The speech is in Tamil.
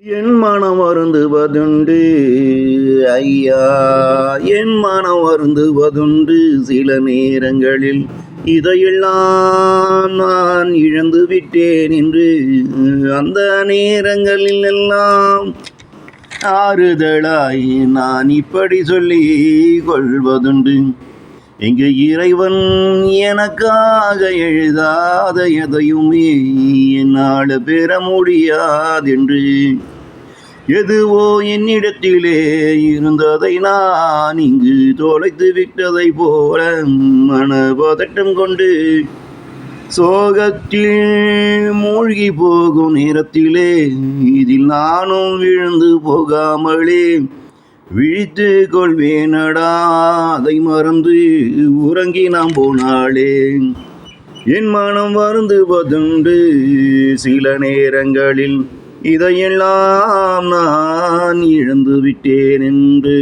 என் மனம் வருந்துவதுண்டு ஐயா, என் மனம் வருந்துவதுண்டு. சில நேரங்களில் இதையெல்லாம் நான் இழந்து விட்டேன் என்று அந்த நேரங்களில் எல்லாம் ஆறுதலாய் நான் இப்படி சொல்லி கொள்வதுண்டு. இங்கு இறைவன் எனக்காக எழுதாத எதையுமே என்னால் பெற முடியாதென்று எதுவோ என்னிடத்திலே இருந்ததை நான் இங்கு தொலைத்து விட்டதை போல மனபதட்டம் கொண்டு சோகத்தில் மூழ்கி போகும் நேரத்திலே இதில் நானும் விழுந்து போகாமலே விழித்து கொள்வேனடா, அதை மறந்து உறங்கி நாம் போனாளே. என் மனம் வருந்துவதுண்டு சில நேரங்களில் இதையெல்லாம் நான் இழந்து விட்டேன் என்று.